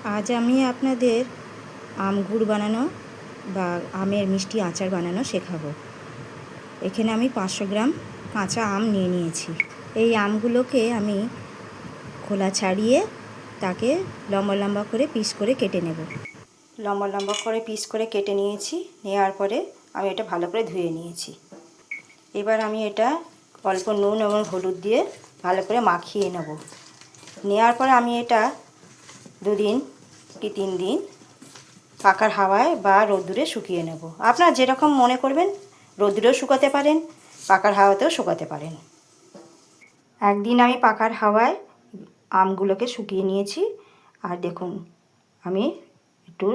আজ আমি আপনাদের আম গুড় বানানো বা আমের মিষ্টি আচার বানানো শেখাবো। এখানে আমি 500 গ্রাম কাঁচা আম নিয়ে নিয়েছি। এই আমগুলোকে আমি খোলা ছাড়িয়ে তাকে লম্বা লম্বা করে পিস করে কেটে নেব। লম্বা লম্বা করে পিস করে কেটে নিয়েছি। নেওয়ার পরে আমি এটা ভালো করে ধুয়ে নিয়েছি। এবার আমি এটা অল্প নুন এবং হলুদ দিয়ে ভালো করে মাখিয়ে নেব। নেওয়ার পরে আমি এটা 2 দিন কি 3 দিন পাখার হাওয়ায় বা রোদ্দুরে শুকিয়ে নেব। আপনারা যেরকম মনে করবেন রোদ্দুরেও শুকাতে পারেন, পাখার হাওয়াতেও শুকাতে পারেন। একদিন আমি পাখার হাওয়ায় আমগুলোকে শুকিয়ে নিয়েছি। আর দেখুন আমি একটু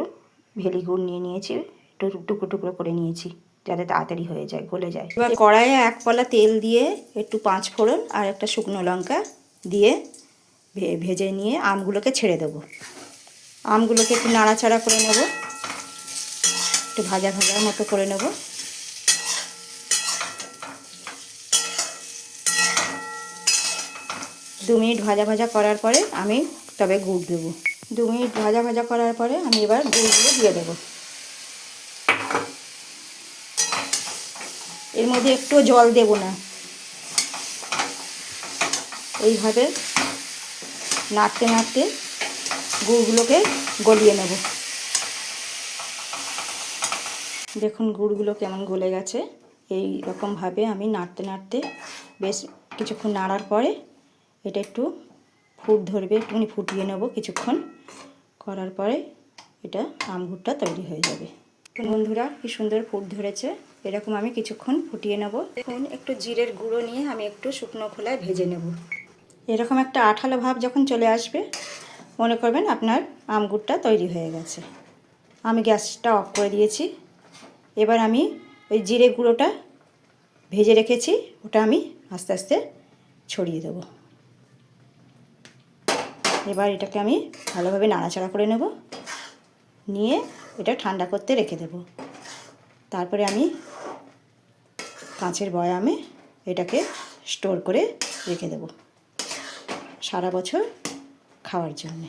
ভেলি গুড় নিয়ে নিয়েছি, একটু টুকরো টুকরো করে নিয়েছি যাতে তাড়াতাড়ি হয়ে যায়, গলে যায়। এবার কড়াইয়ে 1 পলা তেল দিয়ে একটু 5 ফোড়ন আর একটা শুকনো লঙ্কা দিয়ে ভেজে নিয়ে আমগুলোকে ছেড়ে দেবো। আমগুলোকে একটু নাড়াচাড়া করে নেব, একটু ভাজা ভাজার মতো করে নেব। দু মিনিট ভাজা ভাজা করার পরে আমি তবে গুড় দেবো। 2 মিনিট ভাজা ভাজা করার পরে আমি এবার গুড়গুলো দিয়ে দেবো। এর মধ্যে একটু জল দেব না, এইভাবে নাড়তে নাড়তে গুড়গুলোকে গলিয়ে নেব। দেখুন গুড়গুলো কেমন গলে গেছে। এই রকমভাবে আমি নাড়তে নাড়তে বেশ কিছুক্ষণ নাড়ার পরে এটা একটু ফুট ধরবে, একটুখানি ফুটিয়ে নেব। কিছুক্ষণ করার পরে এটা আম গুড়টা তৈরি হয়ে যাবে। বন্ধুরা কি সুন্দর ফুট ধরেছে। এরকম আমি কিছুক্ষণ ফুটিয়ে নেব। দেখুন একটু জিরের গুঁড়ো নিয়ে আমি একটু শুকনো খোলায় ভেজে নেব। এরকম একটা আঠালো ভাব যখন চলে আসবে মনে করবেন আপনার আম গুড়টা তৈরি হয়ে গেছে। আমি গ্যাসটা অফ করে দিয়েছি। এবার আমি ওই জিরে গুঁড়োটা ভেজে রেখেছি ওটা আমি আস্তে আস্তে ছড়িয়ে দেব। এবার এটাকে আমি ভালোভাবে নাড়াচাড়া করে নেব, নিয়ে এটা ঠান্ডা করতে রেখে দেব। তারপরে আমি কাঁচের বয়ামে এটাকে স্টোর করে রেখে দেব সারা বছর খাওয়ার জন্যে।